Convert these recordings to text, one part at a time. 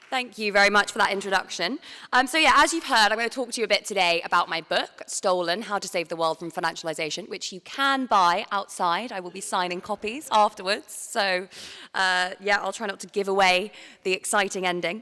Thank you very much for that introduction. So yeah, as you've heard, I'm going to talk to you a bit today about my book, Stolen, How to Save the World from Financialisation, which you can buy outside. I will be signing copies afterwards. So yeah, I'll try not to give away the exciting ending.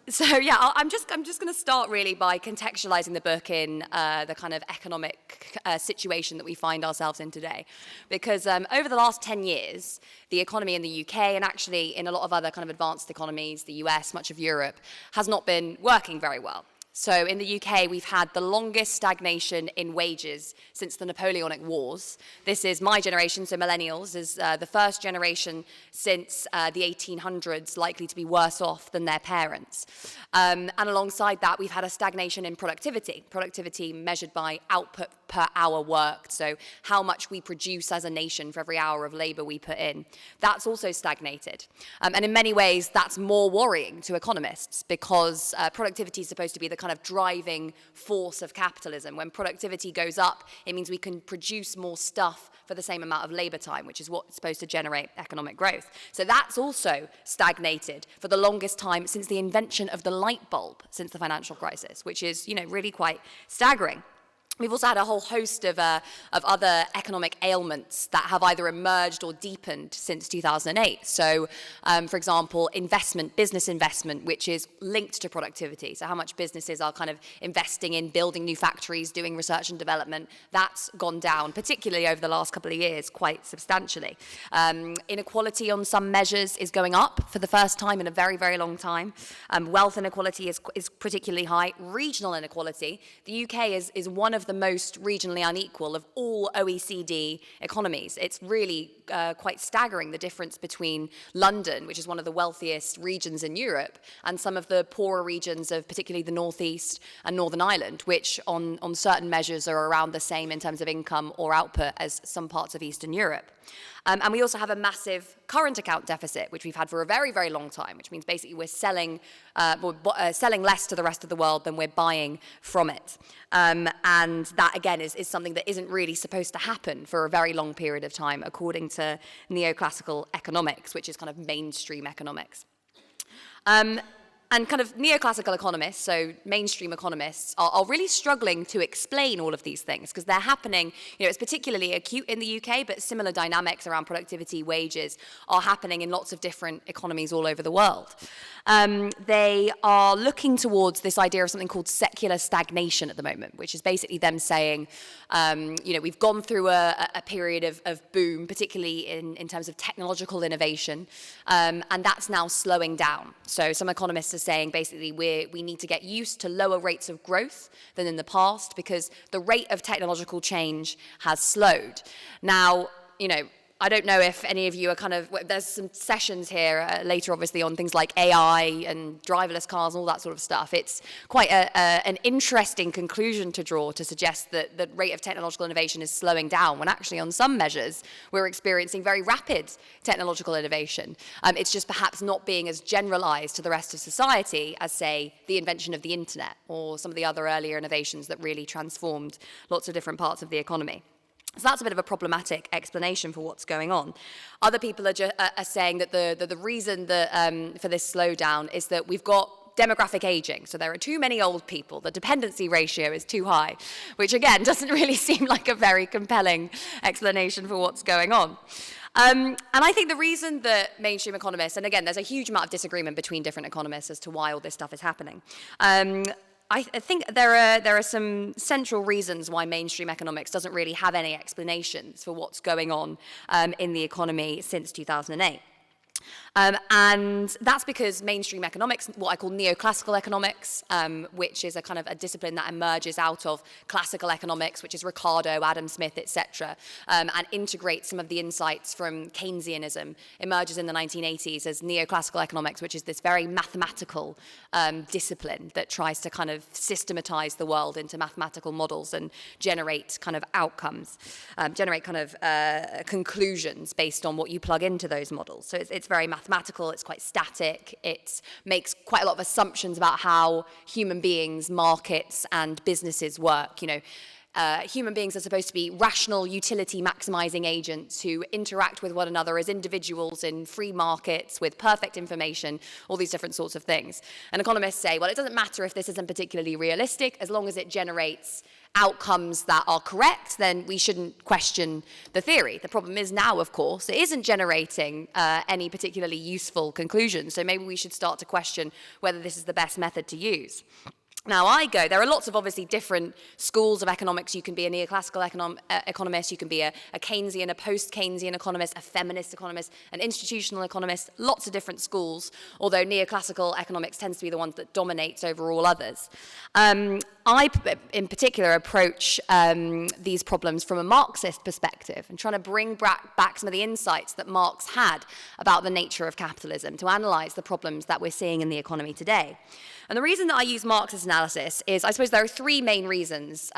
So yeah, I'm just going to start really by contextualizing the book in the kind of economic situation that we find ourselves in today. Because over the last 10 years, the economy in the UK and actually in a lot of other kind of advanced economies, the US, much of Europe, has not been working very well. So in the UK, we've had the longest stagnation in wages since the Napoleonic Wars. This is my generation, so millennials, is the first generation since the 1800s likely to be worse off than their parents. And alongside that, we've had a stagnation in productivity measured by output per hour worked, so how much we produce as a nation for every hour of labor we put in. That's also stagnated. And in many ways, that's more worrying to economists because productivity is supposed to be the kind of driving force of capitalism. When productivity goes up, it means we can produce more stuff for the same amount of labor time, which is what's supposed to generate economic growth. So that's also stagnated for the longest time since the invention of the light bulb, since the financial crisis, which is, really quite staggering. We've also had a whole host of other economic ailments that have either emerged or deepened since 2008. So, for example, business investment, which is linked to productivity. So how much businesses are kind of investing in building new factories, doing research and development, that's gone down, particularly over the last couple of years, quite substantially. Inequality on some measures is going up for the first time in a very, very long time. Wealth inequality is particularly high. Regional inequality, the UK is one of the most regionally unequal of all OECD economies. It's really quite staggering, the difference between London, which is one of the wealthiest regions in Europe, and some of the poorer regions of particularly the Northeast and Northern Ireland, which on certain measures are around the same in terms of income or output as some parts of Eastern Europe. And we also have a massive current account deficit, which we've had for a very, very long time, which means basically we're selling less to the rest of the world than we're buying from it. And that, again, is something that isn't really supposed to happen for a very long period of time, according to neoclassical economics, which is kind of mainstream economics. And kind of neoclassical economists, so mainstream economists, are really struggling to explain all of these things because they're happening, it's particularly acute in the UK, but similar dynamics around productivity, wages are happening in lots of different economies all over the world. They are looking towards this idea of something called secular stagnation at the moment, which is basically them saying, we've gone through a period of boom, particularly in terms of technological innovation, and that's now slowing down. So some economists are saying basically we need to get used to lower rates of growth than in the past because the rate of technological change has slowed. Now, I don't know if any of you are there's some sessions here later, obviously, on things like AI and driverless cars and all that sort of stuff. It's quite an interesting conclusion to draw to suggest that the rate of technological innovation is slowing down when actually on some measures we're experiencing very rapid technological innovation. It's just perhaps not being as generalized to the rest of society as, say, the invention of the internet or some of the other earlier innovations that really transformed lots of different parts of the economy. So that's a bit of a problematic explanation for what's going on. Other people are saying that the reason that, for this slowdown is that we've got demographic aging. So there are too many old people. The dependency ratio is too high, which again doesn't really seem like a very compelling explanation for what's going on. And I think the reason that mainstream economists, and again, there's a huge amount of disagreement between different economists as to why all this stuff is happening. I think there are some central reasons why mainstream economics doesn't really have any explanations for what's going on in the economy since 2008. And that's because mainstream economics, what I call neoclassical economics, which is a kind of a discipline that emerges out of classical economics, which is Ricardo, Adam Smith, etc., and integrates some of the insights from Keynesianism, emerges in the 1980s as neoclassical economics, which is this very mathematical discipline that tries to kind of systematize the world into mathematical models and generate kind of outcomes, generate kind of conclusions based on what you plug into those models. So it's very mathematical, it's quite static, it makes quite a lot of assumptions about how human beings, markets, and businesses work. Human beings are supposed to be rational, utility-maximizing agents who interact with one another as individuals in free markets with perfect information, all these different sorts of things. And economists say, well, it doesn't matter if this isn't particularly realistic, as long as it generates outcomes that are correct, then we shouldn't question the theory. The problem is now, of course, it isn't generating any particularly useful conclusions, so maybe we should start to question whether this is the best method to use. Now, there are lots of obviously different schools of economics. You can be a neoclassical economist, you can be a Keynesian, a post-Keynesian economist, a feminist economist, an institutional economist, lots of different schools, although neoclassical economics tends to be the one that dominates over all others. I, in particular, approach these problems from a Marxist perspective and trying to bring back some of the insights that Marx had about the nature of capitalism to analyze the problems that we're seeing in the economy today. And the reason that I use Marxist analysis is, I suppose there are three main reasons,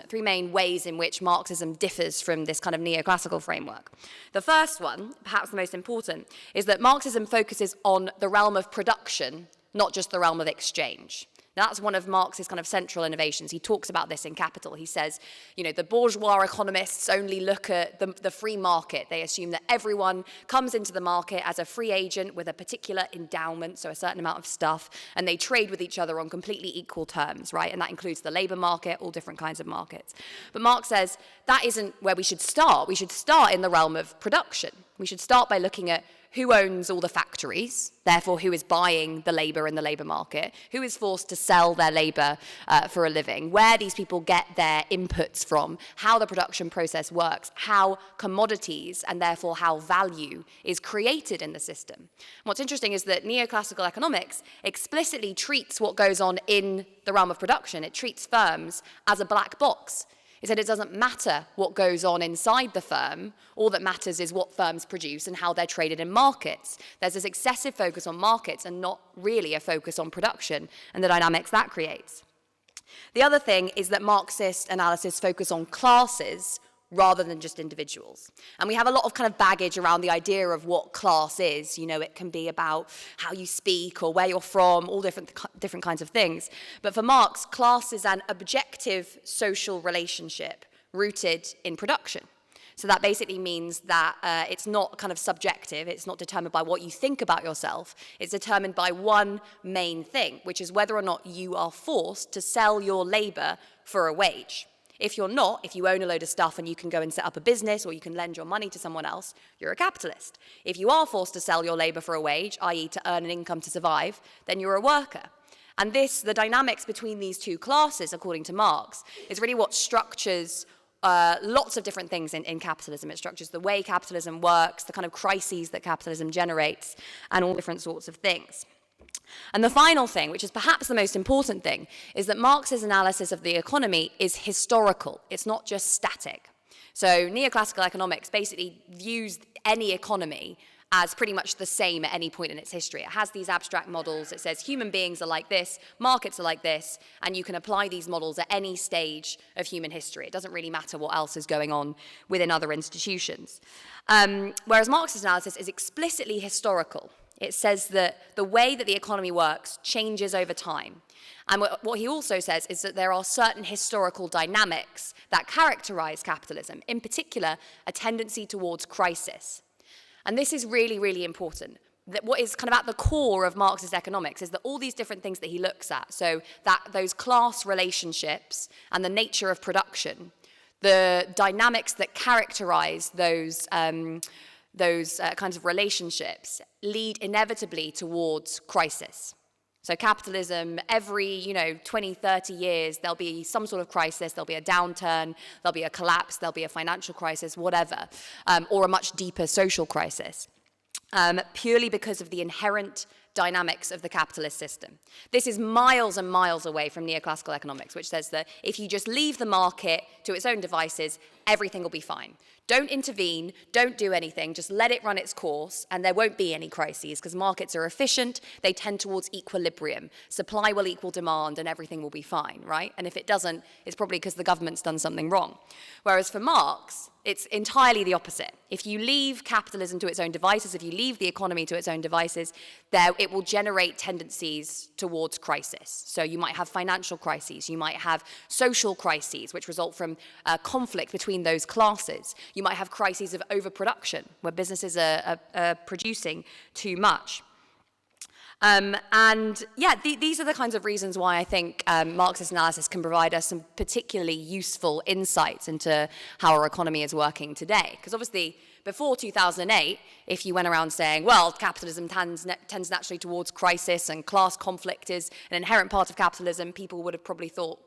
three main ways in which Marxism differs from this kind of neoclassical framework. The first one, perhaps the most important, is that Marxism focuses on the realm of production, not just the realm of exchange. That's one of Marx's kind of central innovations. He talks about this in Capital. He says, the bourgeois economists only look at the free market. They assume that everyone comes into the market as a free agent with a particular endowment, so a certain amount of stuff, and they trade with each other on completely equal terms, right? And that includes the labor market, all different kinds of markets. But Marx says that isn't where we should start. We should start in the realm of production. We should start by looking at who owns all the factories, therefore who is buying the labor in the labor market, who is forced to sell their labor for a living, where these people get their inputs from, how the production process works, how commodities and therefore how value is created in the system. And what's interesting is that neoclassical economics explicitly treats what goes on in the realm of production. It treats firms as a black box. It said it doesn't matter what goes on inside the firm. All that matters is what firms produce and how they're traded in markets. There's this excessive focus on markets and not really a focus on production and the dynamics that creates. The other thing is that Marxist analysis focus on classes rather than just individuals. And we have a lot of kind of baggage around the idea of what class is. It can be about how you speak or where you're from, all different kinds of things. But for Marx, class is an objective social relationship rooted in production. So that basically means that it's not kind of subjective, it's not determined by what you think about yourself, it's determined by one main thing, which is whether or not you are forced to sell your labor for a wage. If you're not, if you own a load of stuff and you can go and set up a business or you can lend your money to someone else, you're a capitalist. If you are forced to sell your labor for a wage, i.e. to earn an income to survive, then you're a worker. And the dynamics between these two classes, according to Marx, is really what structures lots of different things in capitalism. It structures the way capitalism works, the kind of crises that capitalism generates, and all different sorts of things. And the final thing, which is perhaps the most important thing, is that Marx's analysis of the economy is historical. It's not just static. So neoclassical economics basically views any economy as pretty much the same at any point in its history. It has these abstract models. It says human beings are like this, markets are like this, and you can apply these models at any stage of human history. It doesn't really matter what else is going on within other institutions. Whereas Marx's analysis is explicitly historical. It says that the way that the economy works changes over time. And what he also says is that there are certain historical dynamics that characterize capitalism, in particular, a tendency towards crisis. And this is really, really important. That what is kind of at the core of Marxist economics is that all these different things that he looks at, so that those class relationships and the nature of production, the dynamics that characterize those kinds of relationships lead inevitably towards crisis. So capitalism, every 20, 30 years, there'll be some sort of crisis, there'll be a downturn, there'll be a collapse, there'll be a financial crisis, whatever, or a much deeper social crisis, purely because of the inherent dynamics of the capitalist system. This is miles and miles away from neoclassical economics, which says that if you just leave the market to its own devices, everything will be fine. Don't intervene, don't do anything, just let it run its course, and there won't be any crises, because markets are efficient, they tend towards equilibrium. Supply will equal demand, and everything will be fine, right? And if it doesn't, it's probably because the government's done something wrong. Whereas for Marx, it's entirely the opposite. If you leave capitalism to its own devices, if you leave the economy to its own devices, it will generate tendencies towards crisis. So you might have financial crises, you might have social crises, which result from conflict between those classes. You might have crises of overproduction, where businesses are producing too much. These are the kinds of reasons why I think Marxist analysis can provide us some particularly useful insights into how our economy is working today. Because obviously, before 2008, if you went around saying, well, capitalism tends naturally towards crisis and class conflict is an inherent part of capitalism, people would have probably thought,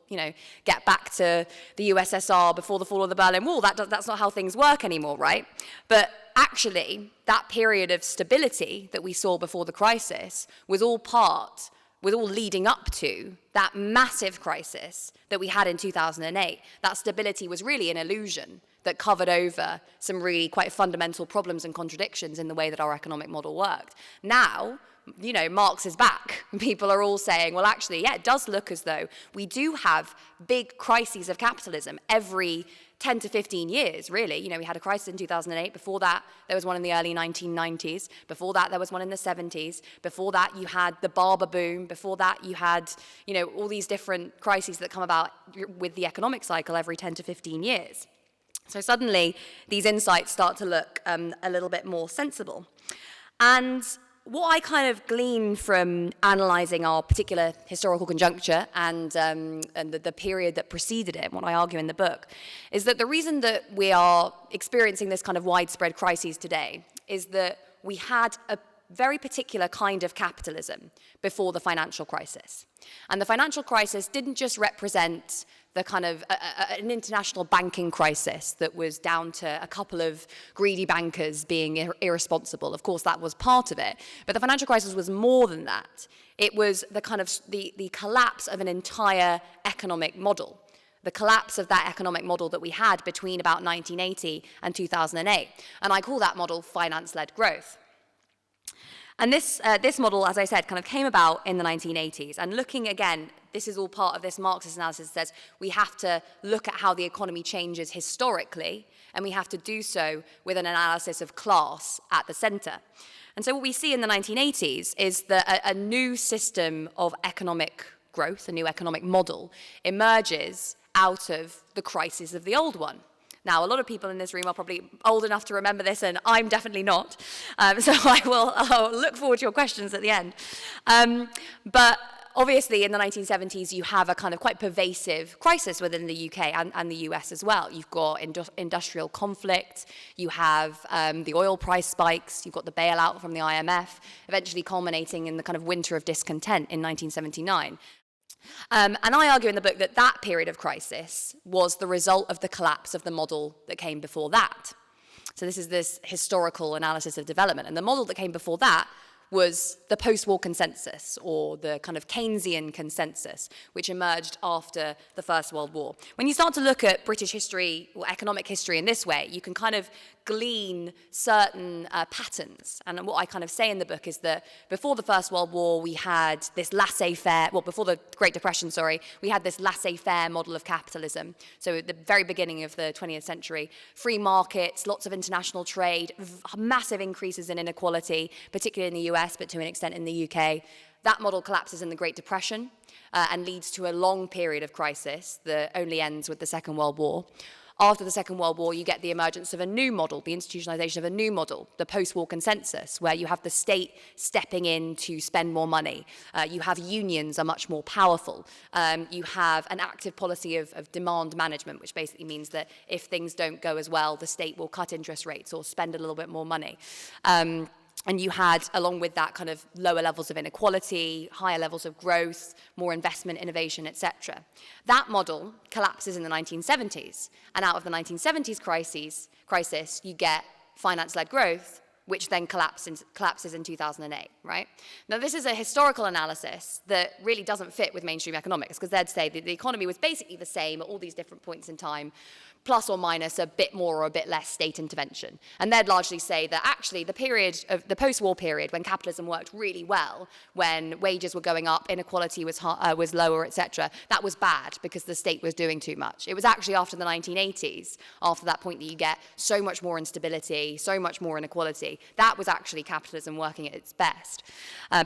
get back to the USSR before the fall of the Berlin Wall. That's not how things work anymore, right? But actually, that period of stability that we saw before the crisis was all leading up to that massive crisis that we had in 2008. That stability was really an illusion that covered over some really quite fundamental problems and contradictions in the way that our economic model worked. Now, Marx is back. People are all saying, well, actually, yeah, it does look as though we do have big crises of capitalism every 10 to 15 years, really. We had a crisis in 2008. Before that, there was one in the early 1990s. Before that, there was one in the 70s. Before that, you had the barber boom. Before that, you had, all these different crises that come about with the economic cycle every 10 to 15 years. So suddenly, these insights start to look a little bit more sensible. And what I kind of glean from analysing our particular historical conjuncture and the period that preceded it, what I argue in the book, is that the reason that we are experiencing this kind of widespread crises today is that we had a very particular kind of capitalism before the financial crisis. And the financial crisis didn't just represent the kind of an international banking crisis that was down to a couple of greedy bankers being irresponsible. Of course, that was part of it. But the financial crisis was more than that. It was the kind of the collapse of an entire economic model. The collapse of that economic model that we had between about 1980 and 2008. And I call that model finance-led growth. And this model, as I said, kind of came about in the 1980s. And looking again, this is all part of this Marxist analysis that says we have to look at how the economy changes historically, and we have to do so with an analysis of class at the center. And so what we see in the 1980s is that a new system of economic growth, a new economic model, emerges out of the crisis of the old one. Now, a lot of people in this room are probably old enough to remember this, and I'm definitely not. So I'll look forward to your questions at the end. But obviously, in the 1970s, you have a kind of quite pervasive crisis within the UK and the US as well. You've got industrial conflict, you have the oil price spikes, you've got the bailout from the IMF, eventually culminating in the kind of winter of discontent in 1979. And I argue in the book that that period of crisis was the result of the collapse of the model that came before that. So this is this historical analysis of development. And the model that came before that was the post-war consensus, or the kind of Keynesian consensus, which emerged after the First World War. When you start to look at British history or economic history in this way, you can kind of glean certain patterns. And what I kind of say in the book is that before the First World War, we had this laissez-faire, before the Great Depression, we had this laissez-faire model of capitalism. So at the very beginning of the 20th century, free markets, lots of international trade, massive increases in inequality, particularly in the US, but to an extent in the UK. That model collapses in the Great Depression and leads to a long period of crisis that only ends with the Second World War. After the Second World War, you get the emergence of a new model, the institutionalization of a new model, the post-war consensus, where you have the state stepping in to spend more money. You have unions are much more powerful. You have an active policy of demand management, which basically means that if things don't go as well, the state will cut interest rates or spend a little bit more money. And you had, along with that, kind of lower levels of inequality, higher levels of growth, more investment, innovation, etc. That model collapses in the 1970s. And out of the 1970s crisis, you get finance-led growth, which then collapses in 2008, right? Now, this is a historical analysis that really doesn't fit with mainstream economics, because they'd say that the economy was basically the same at all these different points in time plus or minus a bit more or a bit less state intervention. And they'd largely say that actually the period of the post-war period, when capitalism worked really well, when wages were going up, inequality was lower, etc., that was bad because the state was doing too much. It was actually after the 1980s, after that point, that you get so much more instability, so much more inequality. That was actually capitalism working at its best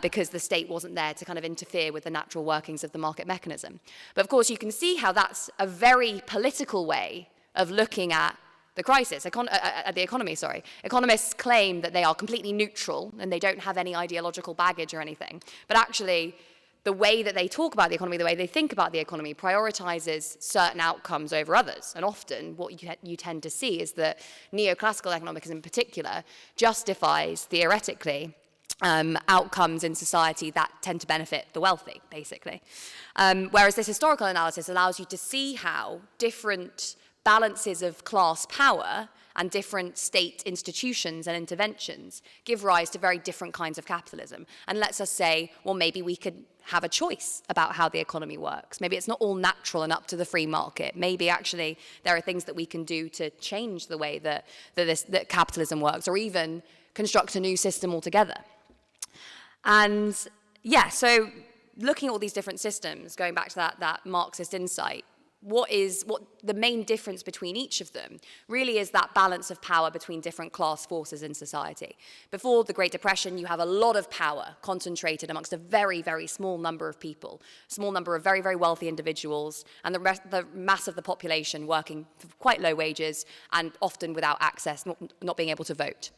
because the state wasn't there to kind of interfere with the natural workings of the market mechanism. But of course, you can see how that's a very political way of looking at the crisis, the economy, sorry. Economists claim that they are completely neutral and they don't have any ideological baggage or anything. But actually, the way that they talk about the economy, the way they think about the economy, prioritizes certain outcomes over others. And often what you tend to see is that neoclassical economics in particular justifies, theoretically, outcomes in society that tend to benefit the wealthy, basically. Whereas this historical analysis allows you to see how different balances of class power and different state institutions and interventions give rise to very different kinds of capitalism, and lets us say, well, maybe we could have a choice about how the economy works. Maybe it's not all natural and up to the free market. Maybe actually there are things that we can do to change the way that capitalism works, or even construct a new system altogether. And yeah, so looking at all these different systems, going back to that Marxist insight, what the main difference between each of them really is that balance of power between different class forces in society. Before the Great Depression, you have a lot of power concentrated amongst a very, very small number of people, a small number of very, very wealthy individuals, and the mass of the population working for quite low wages and often without access, not being able to vote.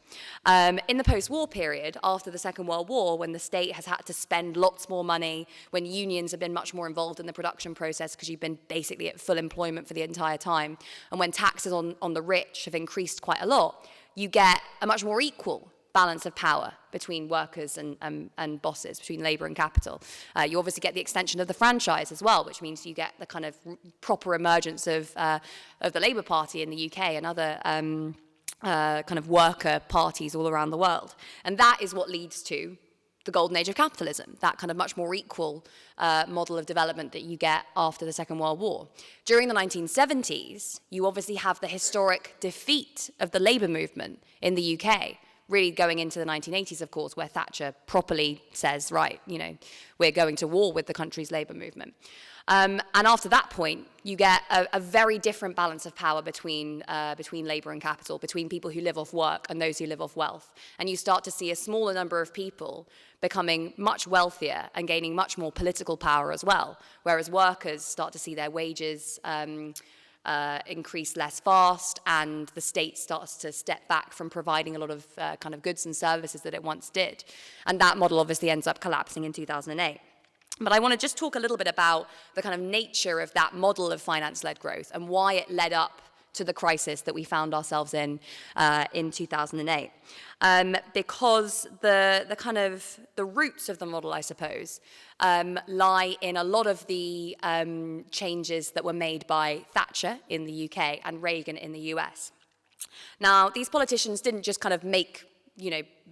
In the post-war period, after the Second World War, when the state has had to spend lots more money, when unions have been much more involved in the production process because you've been basically at full employment for the entire time, and when taxes on the rich have increased quite a lot, you get a much more equal balance of power between workers and bosses, between labour and capital. You obviously get the extension of the franchise as well, which means you get the kind of proper emergence of the Labour Party in the UK and other kind of worker parties all around the world. And that is what leads to the golden age of capitalism, that kind of much more equal model of development that you get after the Second World War. During the 1970s, you obviously have the historic defeat of the labour movement in the UK, really going into the 1980s, of course, where Thatcher properly says, right, we're going to war with the country's labour movement. And after that point, you get a very different balance of power between labour and capital, between people who live off work and those who live off wealth. And you start to see a smaller number of people becoming much wealthier and gaining much more political power as well, whereas workers start to see their wages increase less fast, and the state starts to step back from providing a lot of kind of goods and services that it once did. And that model obviously ends up collapsing in 2008. But I want to just talk a little bit about the kind of nature of that model of finance-led growth and why it led up to the crisis that we found ourselves in 2008. Because the roots of the model, I suppose, lie in a lot of the changes that were made by Thatcher in the UK and Reagan in the US. Now, these politicians didn't just kind of make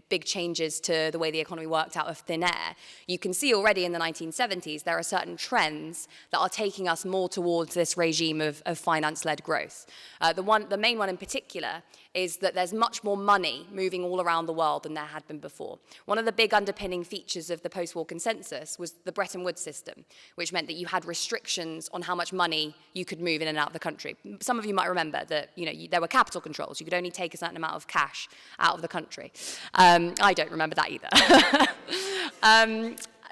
big changes to the way the economy worked out of thin air. You can see already in the 1970s there are certain trends that are taking us more towards this regime of finance-led growth. The main one in particular is that there's much more money moving all around the world than there had been before. One of the big underpinning features of the post-war consensus was the Bretton Woods system, which meant that you had restrictions on how much money you could move in and out of the country. Some of you might remember that there were capital controls. You could only take a certain amount of cash out of the country. I don't remember that either.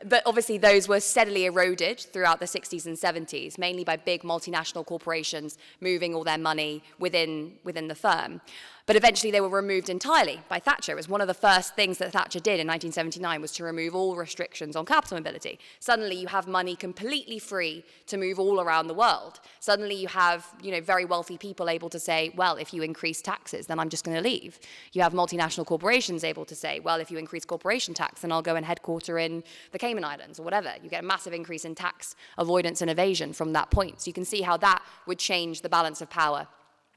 But obviously those were steadily eroded throughout the 60s and 70s, mainly by big multinational corporations moving all their money within the firm. But eventually they were removed entirely by Thatcher. It was one of the first things that Thatcher did in 1979 was to remove all restrictions on capital mobility. Suddenly you have money completely free to move all around the world. Suddenly you have, very wealthy people able to say, well, if you increase taxes, then I'm just going to leave. You have multinational corporations able to say, well, if you increase corporation tax, then I'll go and headquarter in the Cayman Islands or whatever. You get a massive increase in tax avoidance and evasion from that point. So you can see how that would change the balance of power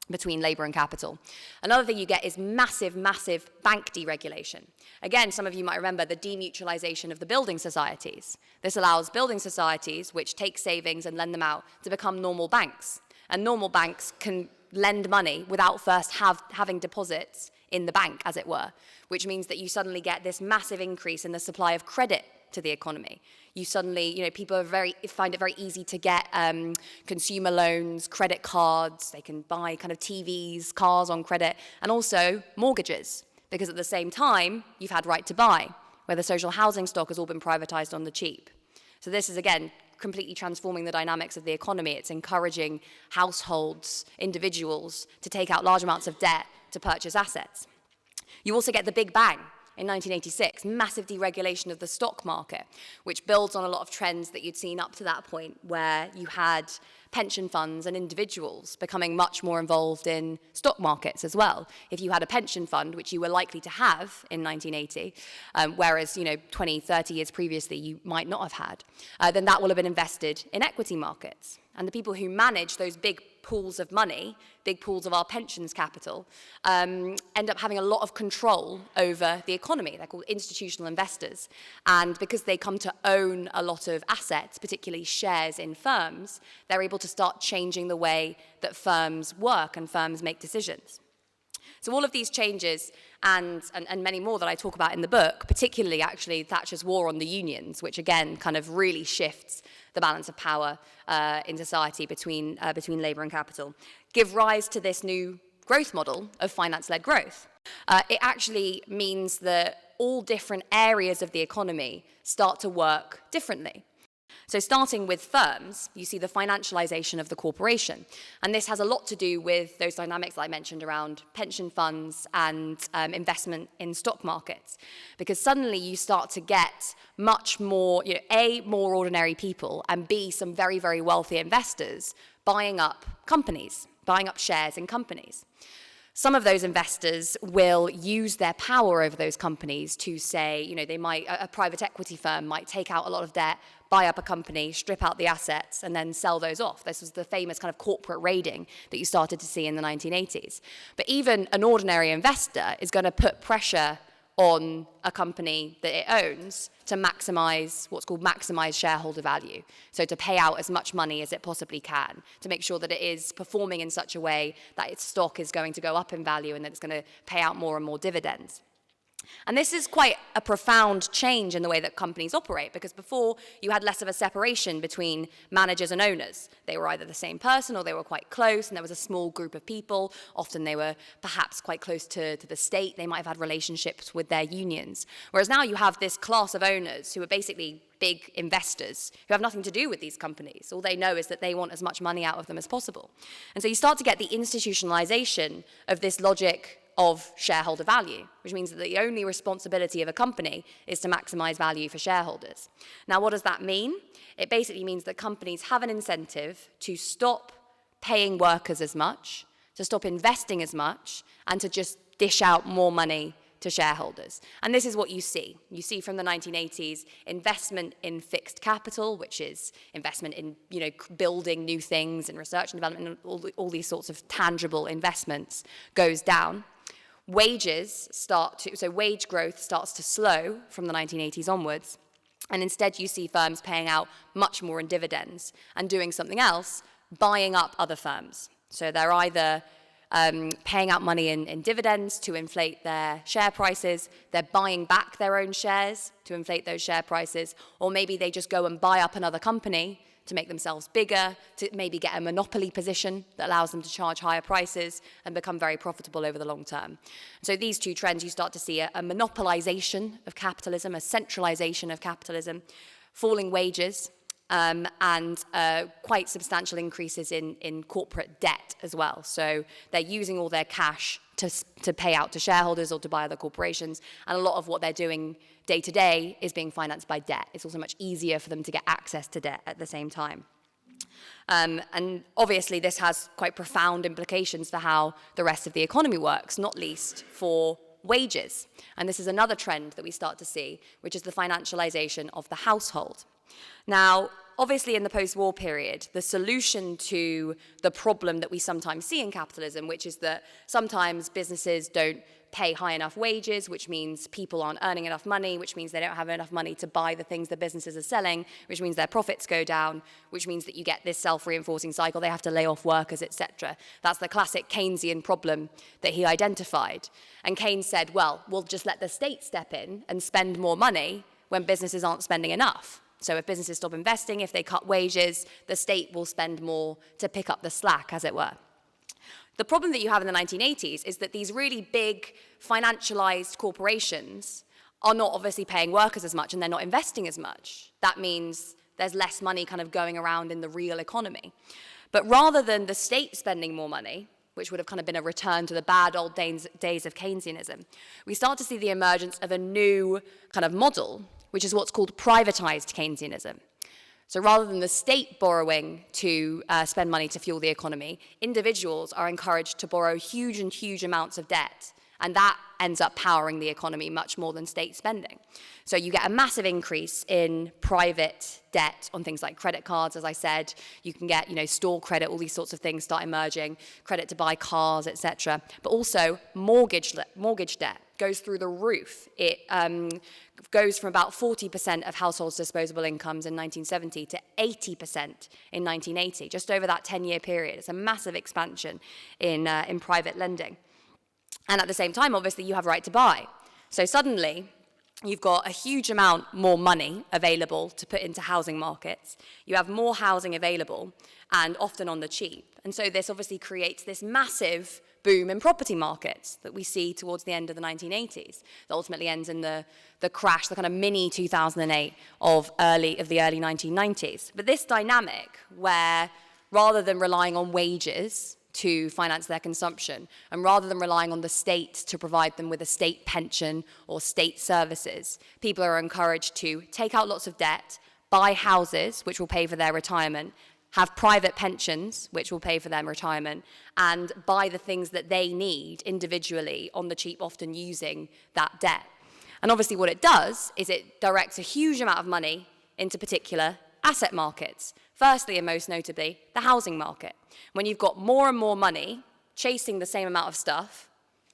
between labour and capital. Another thing you get is massive, massive bank deregulation. Again, some of you might remember the demutualisation of the building societies. This allows building societies, which take savings and lend them out, to become normal banks. And normal banks can lend money without first having deposits in the bank, as it were, which means that you suddenly get this massive increase in the supply of credit to the economy. You suddenly, people find it very easy to get consumer loans, credit cards. They can buy kind of TVs, cars on credit, and also mortgages, because at the same time, you've had right to buy, where the social housing stock has all been privatized on the cheap. So this is, again, completely transforming the dynamics of the economy. It's encouraging households, individuals, to take out large amounts of debt to purchase assets. You also get the Big Bang in 1986, massive deregulation of the stock market, which builds on a lot of trends that you'd seen up to that point, where you had pension funds and individuals becoming much more involved in stock markets as well. If you had a pension fund, which you were likely to have in 1980, whereas 20, 30 years previously you might not have had, then that will have been invested in equity markets. And the people who manage those big pools of money, big pools of our pensions capital, end up having a lot of control over the economy. They're called institutional investors. And because they come to own a lot of assets, particularly shares in firms, they're able to start changing the way that firms work and firms make decisions. So all of these changes and many more that I talk about in the book, particularly actually Thatcher's war on the unions, which again kind of really shifts the balance of power in society between labour and capital, give rise to this new growth model of finance-led growth. It actually means that all different areas of the economy start to work differently. So starting with firms, you see the financialisation of the corporation. And this has a lot to do with those dynamics that I mentioned around pension funds and investment in stock markets. Because suddenly you start to get much more, A, more ordinary people, and B, some very, very wealthy investors buying up companies, buying up shares in companies. Some of those investors will use their power over those companies to say, a private equity firm might take out a lot of debt, buy up a company, strip out the assets, and then sell those off. This was the famous kind of corporate raiding that you started to see in the 1980s. But even an ordinary investor is going to put pressure on a company that it owns to maximize what's called maximize shareholder value. So to pay out as much money as it possibly can, to make sure that it is performing in such a way that its stock is going to go up in value and that it's going to pay out more and more dividends. And this is quite a profound change in the way that companies operate, because before you had less of a separation between managers and owners. They were either the same person or they were quite close, and there was a small group of people. Often they were perhaps quite close to the state. They might have had relationships with their unions. Whereas now you have this class of owners who are basically big investors who have nothing to do with these companies. All they know is that they want as much money out of them as possible. And so you start to get the institutionalization of this logic of shareholder value, which means that the only responsibility of a company is to maximize value for shareholders. Now, what does that mean? It basically means that companies have an incentive to stop paying workers as much, to stop investing as much, and to just dish out more money to shareholders. And this is what you see. You see from the 1980s investment in fixed capital, which is investment in building new things and research and development, and all these sorts of tangible investments goes down. Wage growth starts to slow from the 1980s onwards, and instead you see firms paying out much more in dividends and doing something else, buying up other firms. So they're either paying out money in dividends to inflate their share prices, they're buying back their own shares to inflate those share prices, or maybe they just go and buy up another company to make themselves bigger, to maybe get a monopoly position that allows them to charge higher prices and become very profitable over the long term. So these two trends, you start to see a monopolization of capitalism, a centralization of capitalism, falling wages, and quite substantial increases in corporate debt as well. So they're using all their cash to pay out to shareholders or to buy other corporations, and a lot of what they're doing day to day is being financed by debt. It's also much easier for them to get access to debt at the same time. And obviously this has quite profound implications for how the rest of the economy works, not least for wages. And this is another trend that we start to see, which is the financialization of the household. Now, obviously, in the post-war period, the solution to the problem that we sometimes see in capitalism, which is that sometimes businesses don't pay high enough wages, which means people aren't earning enough money, which means they don't have enough money to buy the things that businesses are selling, which means their profits go down, which means that you get this self-reinforcing cycle. They have to lay off workers, etc. That's the classic Keynesian problem that he identified. And Keynes said, well, we'll just let the state step in and spend more money when businesses aren't spending enough. So if businesses stop investing, if they cut wages, the state will spend more to pick up the slack, as it were. The problem that you have in the 1980s is that these really big financialized corporations are not obviously paying workers as much, and they're not investing as much. That means there's less money kind of going around in the real economy. But rather than the state spending more money, which would have kind of been a return to the bad old days of Keynesianism, we start to see the emergence of a new kind of model, which is what's called privatized Keynesianism. So rather than the state borrowing to spend money to fuel the economy, individuals are encouraged to borrow huge amounts of debt, and that ends up powering the economy much more than state spending. So you get a massive increase in private debt on things like credit cards, as I said. You can get, store credit, all these sorts of things start emerging, credit to buy cars, etc. But also mortgage debt goes through the roof. It goes from about 40% of households' disposable incomes in 1970 to 80% in 1980, just over that 10-year period. It's a massive expansion in private lending. And at the same time, obviously, you have right to buy. So suddenly, you've got a huge amount more money available to put into housing markets. You have more housing available, and often on the cheap. And so this obviously creates this massive boom in property markets that we see towards the end of the 1980s, that ultimately ends in the crash, the kind of mini 2008 of the early 1990s. But this dynamic where rather than relying on wages to finance their consumption, and rather than relying on the state to provide them with a state pension or state services, people are encouraged to take out lots of debt, buy houses, which will pay for their retirement, have private pensions, which will pay for their retirement, and buy the things that they need individually on the cheap, often using that debt. And obviously what it does is it directs a huge amount of money into particular asset markets. Firstly, and most notably, the housing market. When you've got more and more money chasing the same amount of stuff,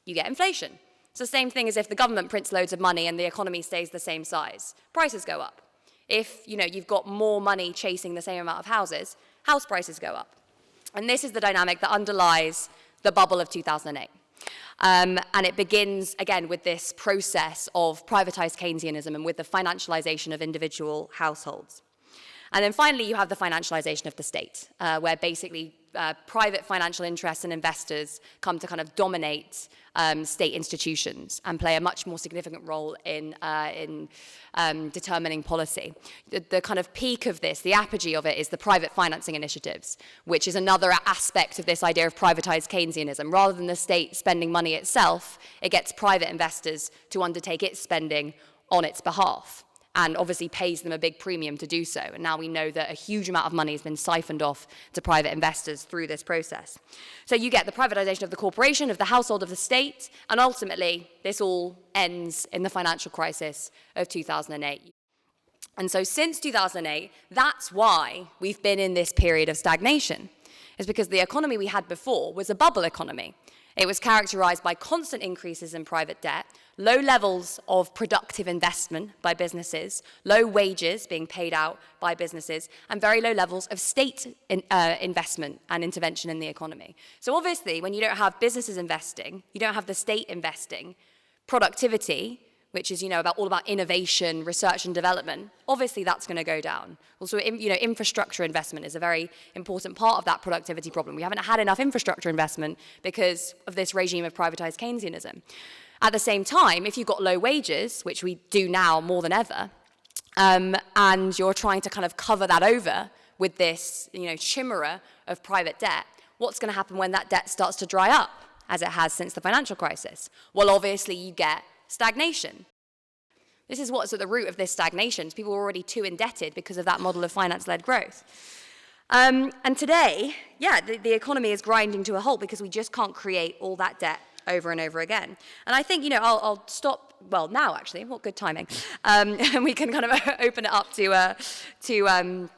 you get inflation. It's the same thing as if the government prints loads of money and the economy stays the same size. Prices go up. If you've got more money chasing the same amount of houses, house prices go up. And this is the dynamic that underlies the bubble of 2008. And it begins, again, with this process of privatized Keynesianism and with the financialization of individual households. And then finally, you have the financialization of the state, where basically private financial interests and investors come to kind of dominate state institutions and play a much more significant role in determining policy. The kind of peak of this, the apogee of it, is the private financing initiatives, which is another aspect of this idea of privatized Keynesianism. Rather than the state spending money itself, it gets private investors to undertake its spending on its behalf, and obviously pays them a big premium to do so. And now we know that a huge amount of money has been siphoned off to private investors through this process. So you get the privatization of the corporation, of the household, of the state, and ultimately this all ends in the financial crisis of 2008. And so since 2008, that's why we've been in this period of stagnation. It's because the economy we had before was a bubble economy. It was characterized by constant increases in private debt, low levels of productive investment by businesses, low wages being paid out by businesses, and very low levels of state investment and intervention in the economy. So obviously, when you don't have businesses investing, you don't have the state investing, productivity, which is all about innovation, research and development, obviously that's going to go down. Also, infrastructure investment is a very important part of that productivity problem. We haven't had enough infrastructure investment because of this regime of privatized Keynesianism. At the same time, if you've got low wages, which we do now more than ever, and you're trying to kind of cover that over with this chimera of private debt, what's going to happen when that debt starts to dry up, as it has since the financial crisis? Well, obviously you get stagnation. This is what's at the root of this stagnation. People are already too indebted because of that model of finance-led growth. And today, the economy is grinding to a halt because we just can't create all that debt over and over again. And I think, I'll stop, well, now actually, what good timing. And we can kind of open it up to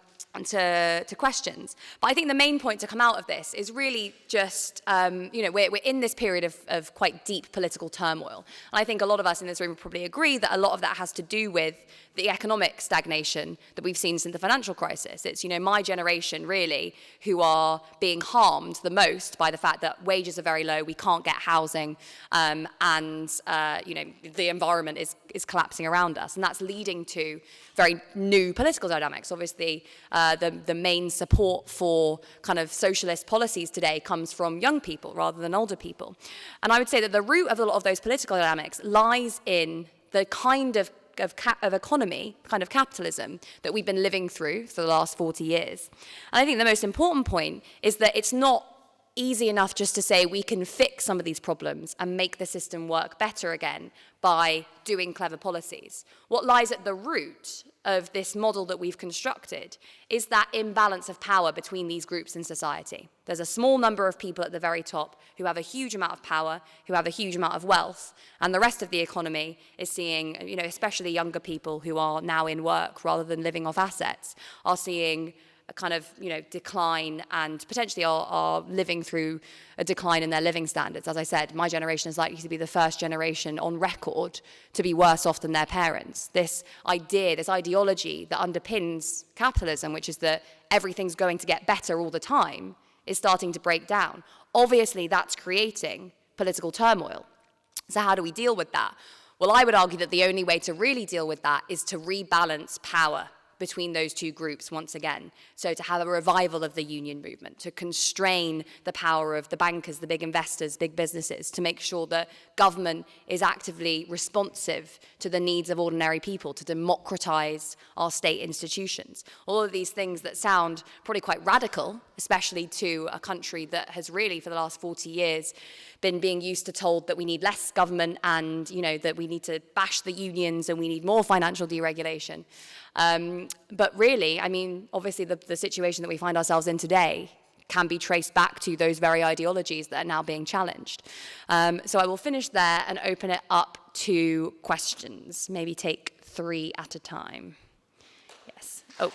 to questions. But I think the main point to come out of this is really just, we're in this period of quite deep political turmoil. And I think a lot of us in this room probably agree that a lot of that has to do with the economic stagnation that we've seen since the financial crisis. It's, my generation really who are being harmed the most by the fact that wages are very low, we can't get housing, and the environment is collapsing around us. And that's leading to very new political dynamics. Obviously, the main support for kind of socialist policies today comes from young people rather than older people. And I would say that the root of a lot of those political dynamics lies in the kind of economy, kind of capitalism, that we've been living through for the last 40 years. And I think the most important point is that it's not easy enough just to say we can fix some of these problems and make the system work better again by doing clever policies. What lies at the root of this model that we've constructed is that imbalance of power between these groups in society. There's a small number of people at the very top who have a huge amount of power, who have a huge amount of wealth, and the rest of the economy is seeing, especially younger people who are now in work rather than living off assets, are seeing a kind of, decline and potentially are living through a decline in their living standards. As I said, my generation is likely to be the first generation on record to be worse off than their parents. This idea, this ideology that underpins capitalism, which is that everything's going to get better all the time, is starting to break down. Obviously, that's creating political turmoil. So how do we deal with that? Well, I would argue that the only way to really deal with that is to rebalance power between those two groups once again. So to have a revival of the union movement, to constrain the power of the bankers, the big investors, big businesses, to make sure that government is actively responsive to the needs of ordinary people, to democratize our state institutions. All of these things that sound probably quite radical, especially to a country that has really, for the last 40 years, been being used to told that we need less government and, that we need to bash the unions and we need more financial deregulation. But really, obviously the situation that we find ourselves in today can be traced back to those very ideologies that are now being challenged. So I will finish there and open it up to questions. Maybe take 3 at a time. Yes. Oh.